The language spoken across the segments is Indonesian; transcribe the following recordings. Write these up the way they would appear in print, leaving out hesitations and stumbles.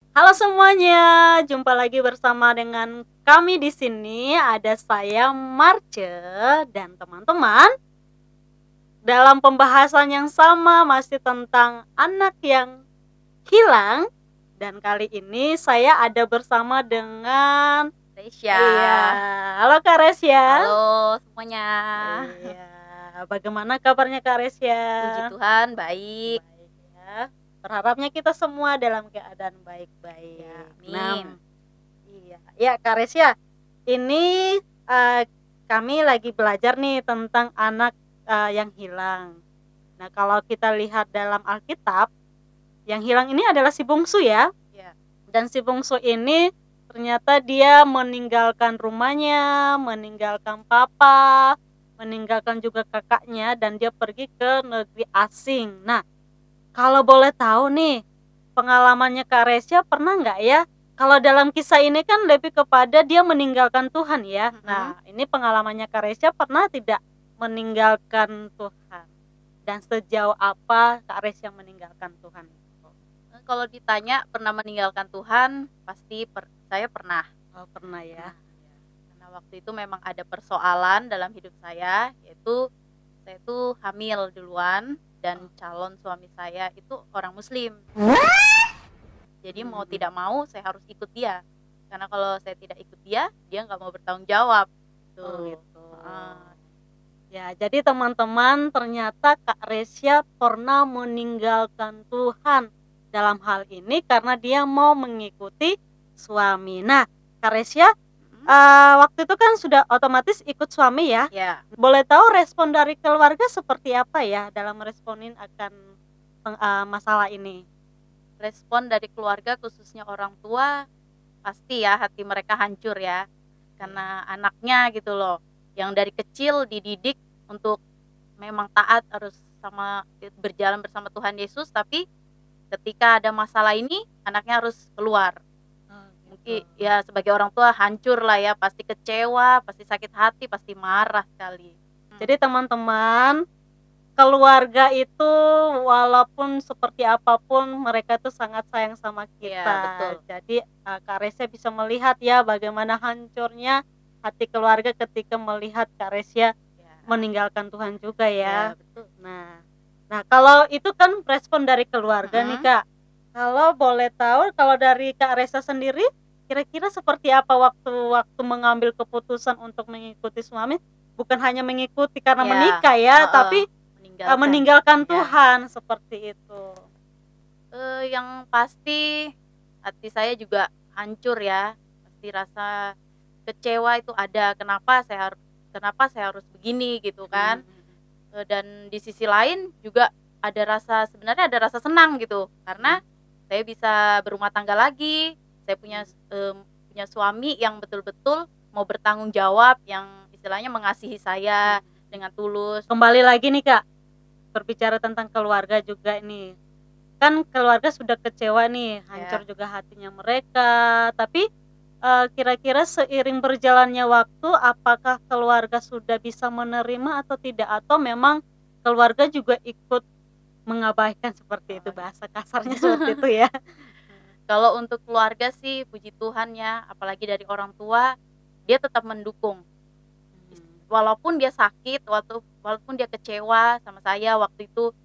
Halo semuanya, jumpa lagi bersama dengan kami di sini. Ada saya Marce dan teman-teman dalam pembahasan yang sama masih tentang anak yang hilang. Dan kali ini saya ada bersama dengan iya, Resya. halo Kak Resya. Halo semuanya. Iya, bagaimana kabarnya Kak Resya? Puji Tuhan baik. Baik ya. Berharapnya kita semua dalam keadaan Ya, baik-baik. amin. Iya, ya Kak Resya, ini eh, kami lagi belajar nih tentang anak yang hilang. Nah, kalau kita lihat dalam Alkitab, yang hilang ini adalah si bungsu ya. Ya. Dan si bungsu ini ternyata dia meninggalkan rumahnya, meninggalkan papa, meninggalkan juga kakaknya dan dia pergi ke negeri asing. Nah, kalau boleh tahu nih, pengalamannya Kak Resya pernah nggak ya, kalau dalam kisah ini kan lebih kepada dia meninggalkan Tuhan ya. Mm-mm. Nah, ini pengalamannya Kak Resya pernah tidak meninggalkan Tuhan? Dan sejauh apa Kak Resya meninggalkan Tuhan itu? Kalau ditanya pernah meninggalkan Tuhan, pasti saya pernah. Oh, pernah ya. Pernah. Ya. Karena waktu itu memang ada persoalan dalam hidup saya, yaitu saya itu hamil duluan dan calon suami saya itu orang Muslim. Jadi mau tidak mau saya harus ikut dia. Karena kalau saya tidak ikut dia nggak mau bertanggung jawab. Oh Tuh. gitu. Uh, Ya, jadi teman-teman ternyata Kak Resya pernah meninggalkan Tuhan dalam hal ini karena dia mau mengikuti suami. Nah, Kak Resya waktu itu kan sudah otomatis ikut suami ya. Ya. Boleh tahu respon dari keluarga seperti apa ya dalam responin akan masalah ini? Respon dari keluarga khususnya orang tua pasti ya hati mereka hancur ya, karena anaknya gitu loh yang dari kecil dididik untuk memang taat harus berjalan bersama Tuhan Yesus, tapi ketika ada masalah ini anaknya harus keluar. Oh, Mungkin gitu. ya sebagai orang tua hancur lah ya, pasti kecewa, pasti sakit hati, pasti marah sekali. Jadi teman-teman, keluarga itu walaupun seperti apapun mereka tuh sangat sayang sama Iya kita. betul. Jadi Kak Resya bisa melihat ya bagaimana hancurnya hati keluarga ketika melihat Kak Resya Ya, meninggalkan Tuhan juga ya. ya betul. Nah, kalau itu kan respon dari keluarga nih Kak. Kalau boleh tahu kalau dari Kak Resya sendiri kira-kira seperti apa waktu mengambil keputusan untuk mengikuti suami? Bukan hanya mengikuti karena Ya, menikah ya, tapi meninggalkan. meninggalkan Ya. Tuhan seperti itu. Yang pasti hati saya juga hancur ya, pasti rasa kecewa itu ada, kenapa saya harus begini gitu kan. Dan di sisi lain juga sebenarnya ada rasa senang gitu, karena saya bisa berumah tangga lagi, saya punya suami yang betul-betul mau bertanggung jawab, yang istilahnya mengasihi saya dengan tulus. Kembali lagi nih Kak, berbicara tentang keluarga juga nih. Kan keluarga sudah kecewa nih, hancur juga hatinya mereka. Tapi kira-kira seiring berjalannya waktu, apakah keluarga sudah bisa menerima atau tidak? Atau memang keluarga juga ikut mengabaikan seperti itu, bahasa kasarnya seperti itu ya? Kalau untuk keluarga sih puji Tuhan ya, apalagi dari orang tua, dia tetap mendukung. Walaupun dia sakit, walaupun dia kecewa sama saya waktu itu,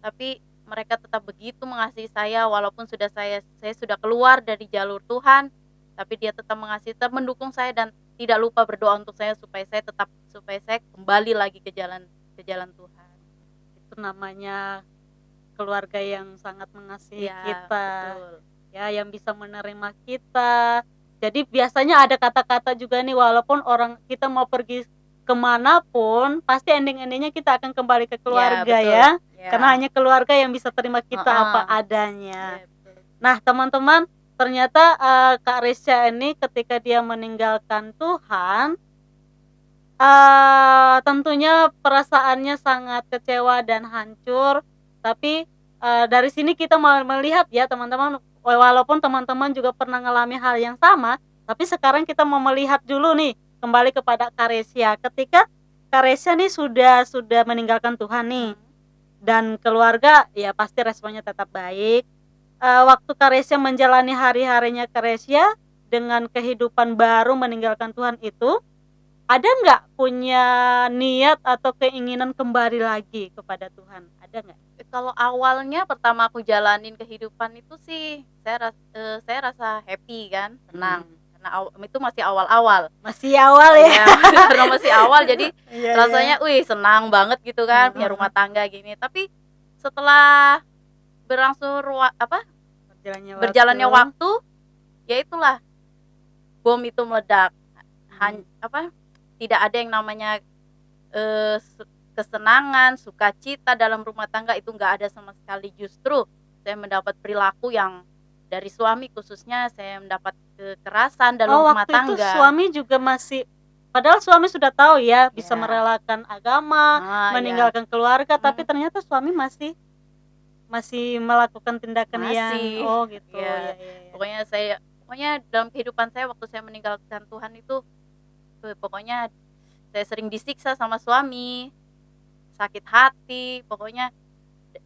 tapi mereka tetap begitu mengasihi saya, walaupun saya sudah keluar dari jalur Tuhan, tapi dia tetap mengasihi, tetap mendukung saya, dan tidak lupa berdoa untuk saya supaya saya kembali lagi ke jalan Tuhan. Itu namanya keluarga yang sangat mengasihi kita. Betul. Ya, yang bisa menerima kita. Jadi biasanya ada kata-kata juga nih, walaupun orang kita mau pergi kemanapun, pasti ending-endingnya kita akan kembali ke keluarga ya. Karena hanya keluarga yang bisa terima kita apa adanya. Nah teman-teman, ternyata Kak Resya ini ketika dia meninggalkan Tuhan, tentunya perasaannya sangat kecewa dan hancur. Tapi dari sini kita mau melihat ya teman-teman, walaupun teman-teman juga pernah mengalami hal yang sama, tapi sekarang kita mau melihat dulu nih kembali kepada Kak Resya. Ketika Kak Resya nih sudah meninggalkan Tuhan nih, dan keluarga ya pasti responnya tetap baik. waktu Kak Resya menjalani hari-harinya Kak Resya dengan kehidupan baru meninggalkan Tuhan itu, ada nggak punya niat atau keinginan kembali lagi kepada Tuhan? Ada nggak? Kalau awalnya pertama aku jalanin kehidupan itu sih saya rasa happy kan, senang. Karena itu masih awal-awal. Masih awal ya? Iya, karena masih awal jadi Iya, rasanya wih senang banget gitu kan punya rumah tangga gini. Tapi setelah berjalannya waktu, ya itulah bom itu meledak. Tidak ada yang namanya kesenangan, sukacita dalam rumah tangga itu nggak ada sama sekali. Justru saya mendapat perilaku yang dari suami, khususnya saya mendapat kekerasan dalam rumah waktu itu tangga. suami juga masih, padahal suami sudah tahu ya bisa Ya. merelakan agama, meninggalkan keluarga, tapi Hmm. ternyata suami masih melakukan tindakan yang Masih. gitu. Ya. Ya. Pokoknya dalam kehidupan saya waktu saya meninggalkan Tuhan itu pokoknya saya sering disiksa sama suami, sakit hati, pokoknya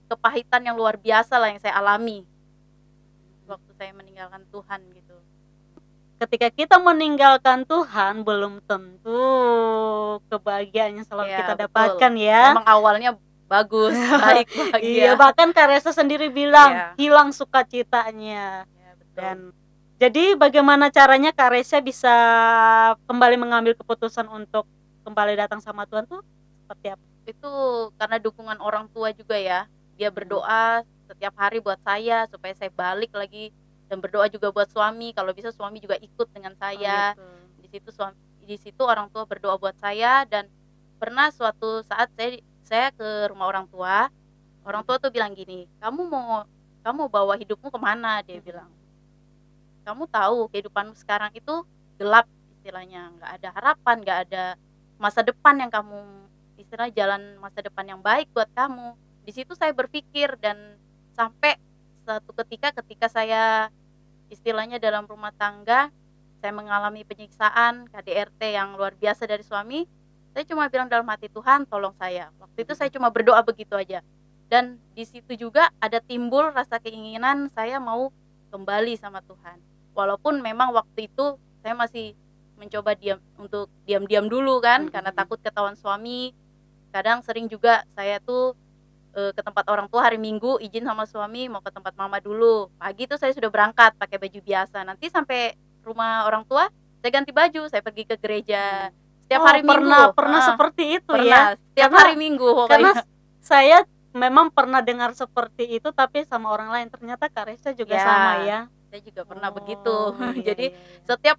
kepahitan yang luar biasa lah yang saya alami waktu saya meninggalkan Tuhan gitu. Ketika kita meninggalkan Tuhan belum tentu kebahagiaan yang selalu Ya, kita betul. dapatkan ya. Memang awalnya bagus, baik, bahagia. Iya, bahkan Kak Resa sendiri bilang Ya. hilang sukacitanya. Ya, betul. Dan jadi bagaimana caranya Kak Resa bisa kembali mengambil keputusan untuk kembali datang sama Tuhan tuh seperti apa? Itu karena dukungan orang tua juga ya. Dia berdoa setiap hari buat saya supaya saya balik lagi, dan berdoa juga buat suami, kalau bisa suami juga ikut dengan saya. Gitu. Di situ orang tua berdoa buat saya. Dan pernah suatu saat saya ke rumah orang tua tuh bilang gini, kamu bawa hidupmu kemana, dia bilang. Kamu tahu kehidupanmu sekarang itu gelap istilahnya, nggak ada harapan, nggak ada masa depan yang kamu jalan masa depan yang baik buat kamu. Di situ saya berpikir, dan sampai satu ketika saya istilahnya dalam rumah tangga saya mengalami penyiksaan KDRT yang luar biasa dari suami, saya cuma bilang dalam hati, Tuhan tolong saya. Waktu itu saya cuma berdoa begitu aja. Dan di situ juga ada timbul rasa keinginan saya mau kembali sama Tuhan. Walaupun memang waktu itu saya masih mencoba diam dulu kan, karena takut ketahuan suami. Kadang sering juga saya tuh ke tempat orang tua hari Minggu, izin sama suami mau ke tempat mama dulu. Pagi tuh saya sudah berangkat pakai baju biasa. Nanti sampai rumah orang tua saya ganti baju, saya pergi ke gereja setiap hari Minggu. Pernah seperti itu Pernah, ya. setiap hari Minggu pokoknya. Karena saya memang pernah dengar seperti itu, tapi sama orang lain. Ternyata Kak Resa juga sama ya. Saya juga pernah begitu. Jadi setiap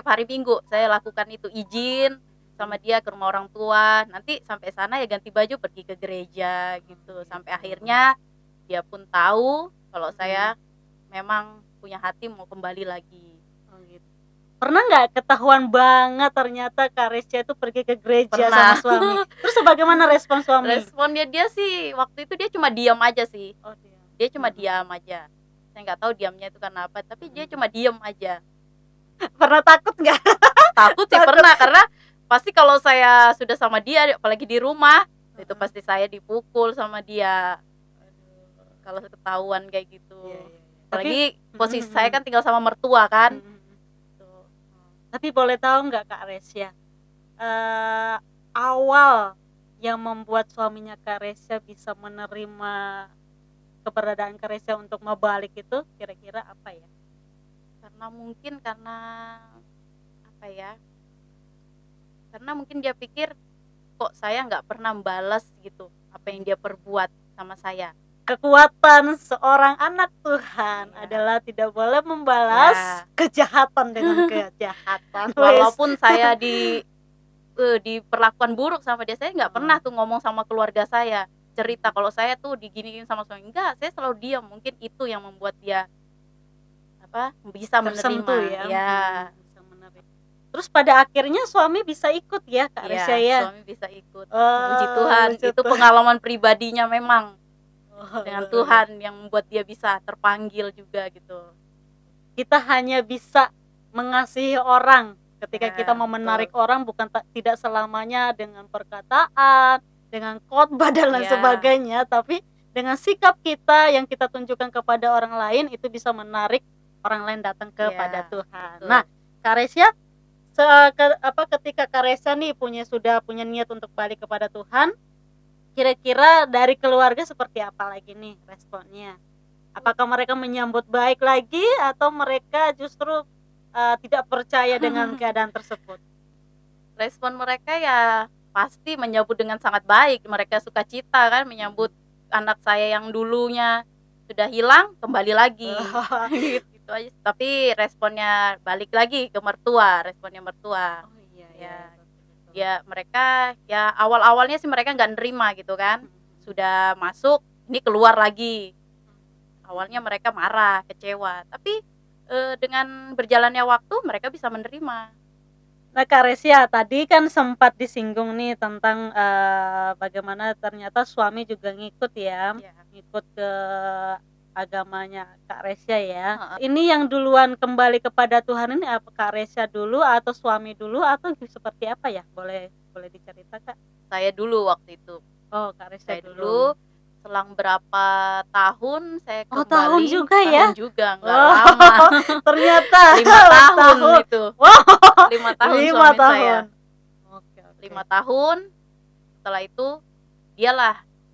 hari Minggu saya lakukan itu, izin sama dia ke rumah orang tua. Nanti sampai sana ya ganti baju pergi ke gereja gitu. Sampai akhirnya dia pun tahu kalau saya memang punya hati mau kembali lagi. Pernah nggak ketahuan banget ternyata Kak Resya itu pergi ke gereja Pernah. sama suami? Terus bagaimana respon suami? Responnya dia sih waktu itu dia cuma diam aja sih. Diam. Dia cuma diam aja. Saya nggak tahu diamnya itu karena apa, tapi dia cuma diam aja. Pernah takut nggak? Takut sih pernah, karena pasti kalau saya sudah sama dia, apalagi di rumah, itu pasti saya dipukul sama dia. Kalau ketahuan kayak gitu. Apalagi posisi saya kan tinggal sama mertua kan. Tapi boleh tahu nggak Kak Resya, awal yang membuat suaminya Kak Resya bisa menerima keberadaan Kak Resya untuk mau balik itu kira-kira apa ya? Karena mungkin dia pikir kok saya nggak pernah balas gitu apa yang dia perbuat sama saya. Kekuatan seorang anak Tuhan adalah tidak boleh membalas kejahatan dengan kejahatan. Walaupun saya diperlakukan buruk sama dia, saya nggak pernah tuh ngomong sama keluarga saya, cerita kalau saya tuh diginiin sama suami. Enggak, saya selalu diam. Mungkin itu yang membuat dia bisa menerima ya. Bisa menerima. Terus pada akhirnya suami bisa ikut ya Kak Resya ya? Suami bisa ikut. Puji Tuhan, itu pengalaman pribadinya memang dengan Tuhan yang membuat dia bisa terpanggil juga gitu. Kita hanya bisa mengasihi orang ketika kita mau menarik orang, bukan tidak selamanya dengan perkataan, dengan khotbah dan lain sebagainya, tapi dengan sikap kita yang kita tunjukkan kepada orang lain itu bisa menarik orang lain datang kepada Iya, Tuhan. betul. Nah, Kak Resya, ketika Kak Resya nih sudah punya niat untuk balik kepada Tuhan, kira-kira dari keluarga seperti apa lagi nih responnya? Apakah mereka menyambut baik lagi atau mereka justru tidak percaya dengan keadaan tersebut? Respon mereka ya pasti menyambut dengan sangat baik. Mereka sukacita kan menyambut anak saya yang dulunya sudah hilang kembali lagi. Gitu aja. Tapi responnya balik lagi ke mertua, responnya mertua. Oh iya, Ya, betul. ya mereka ya awal-awalnya sih mereka nggak nerima gitu kan. Sudah masuk, ini keluar lagi. Awalnya mereka marah, kecewa. Tapi dengan berjalannya waktu mereka bisa menerima. Nah, Kak Resya, tadi kan sempat disinggung nih tentang bagaimana ternyata suami juga ngikut ya, Ya. ngikut ke agamanya Kak Resya ya. Heeh. Ini yang duluan kembali kepada Tuhan ini apa Kak Resya dulu atau suami dulu atau seperti apa ya? Boleh dicerita, Kak? Saya dulu waktu itu. Oh, Kak Resya Saya dulu selang berapa tahun saya Oh, kembali. tahun juga ya? Tahun juga, nggak Oh, lama. ternyata 5 tahun itu. Wow, 5 tahun 5 suami saya. tahun. Oke. 5 tahun. Setelah itu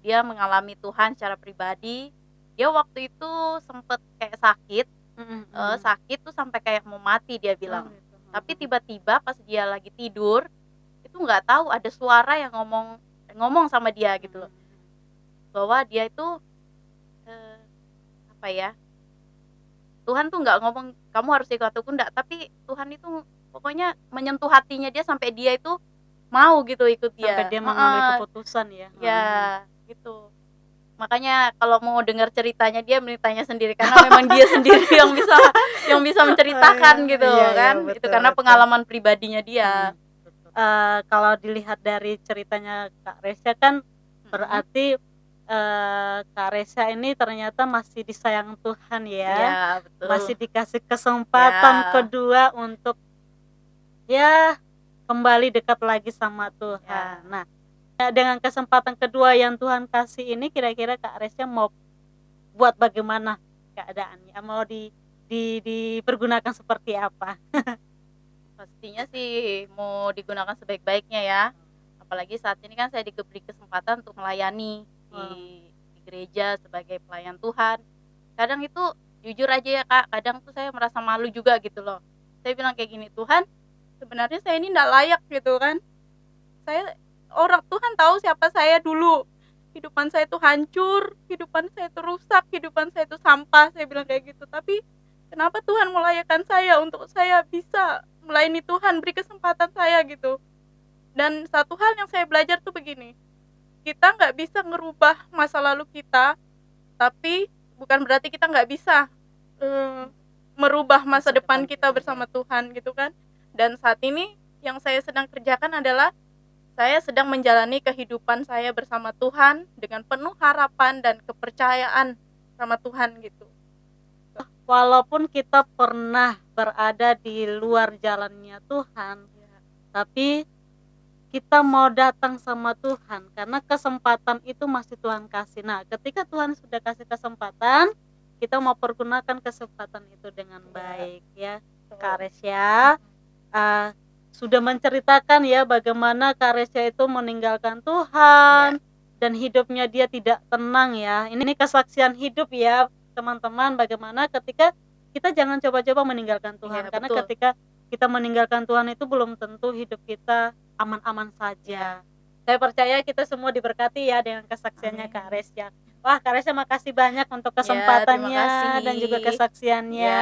dia mengalami Tuhan secara pribadi. Dia waktu itu sempet kayak sakit, sakit tuh sampai kayak mau mati dia bilang. gitu. Tapi tiba-tiba pas dia lagi tidur, itu nggak tahu ada suara yang ngomong sama dia gitu loh. Bahwa dia itu apa ya, Tuhan tuh nggak ngomong kamu harus ikut aku enggak, tapi Tuhan itu pokoknya menyentuh hatinya dia sampai dia itu mau gitu ikut dia. Sampai dia mengambil keputusan ya. Ya, gitu. Makanya kalau mau dengar ceritanya dia ceritanya sendiri karena memang dia sendiri yang bisa menceritakan gitu kan. betul, Itu karena betul. pengalaman pribadinya dia. Kalau dilihat dari ceritanya Kak Resya kan berarti Kak Resya ini ternyata masih disayang Tuhan ya. Iya, betul. Masih dikasih kesempatan kedua untuk ya kembali dekat lagi sama Tuhan. Ya. Nah, dengan kesempatan kedua yang Tuhan kasih ini kira-kira Kak Resya mau buat bagaimana keadaannya? Mau dipergunakan seperti apa? Pastinya sih mau digunakan sebaik-baiknya ya. Apalagi saat ini kan saya diberi kesempatan untuk melayani di gereja sebagai pelayan Tuhan. Kadang itu jujur aja ya Kak, kadang tuh saya merasa malu juga gitu loh. Saya bilang kayak gini, Tuhan sebenarnya saya ini enggak layak gitu kan. Tuhan tahu siapa saya dulu. Kehidupan saya itu hancur, kehidupan saya itu rusak, kehidupan saya itu sampah. Saya bilang kayak gitu. Tapi kenapa Tuhan melayakkan saya untuk saya bisa melayani Tuhan, beri kesempatan saya gitu. Dan satu hal yang saya belajar tuh begini, kita nggak bisa ngerubah masa lalu kita, tapi bukan berarti kita nggak bisa merubah masa depan kita bersama Tuhan gitu kan. Dan saat ini yang saya sedang kerjakan adalah saya sedang menjalani kehidupan saya bersama Tuhan dengan penuh harapan dan kepercayaan sama Tuhan gitu. Walaupun kita pernah berada di luar jalannya Tuhan, tapi kita mau datang sama Tuhan karena kesempatan itu masih Tuhan kasih. Nah, ketika Tuhan sudah kasih kesempatan, kita mau pergunakan kesempatan itu dengan baik ya. Kak Resya sudah menceritakan ya bagaimana Kak Resya itu meninggalkan Tuhan dan hidupnya dia tidak tenang ya. Ini kesaksian hidup ya teman-teman, bagaimana ketika kita jangan coba-coba meninggalkan Tuhan karena betul. ketika kita meninggalkan Tuhan itu belum tentu hidup kita aman-aman saja. Saya percaya kita semua diberkati ya dengan kesaksiannya Kak Resya. Wah, Kak Resya makasih banyak untuk kesempatannya dan juga kesaksiannya.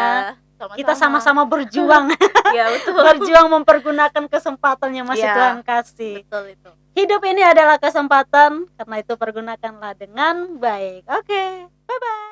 Sama-sama. Kita sama-sama berjuang. Ya, betul. Berjuang mempergunakan kesempatan yang masih Tuhan kasih. Betul itu. Hidup ini adalah kesempatan, karena itu pergunakanlah dengan baik. Oke, bye-bye.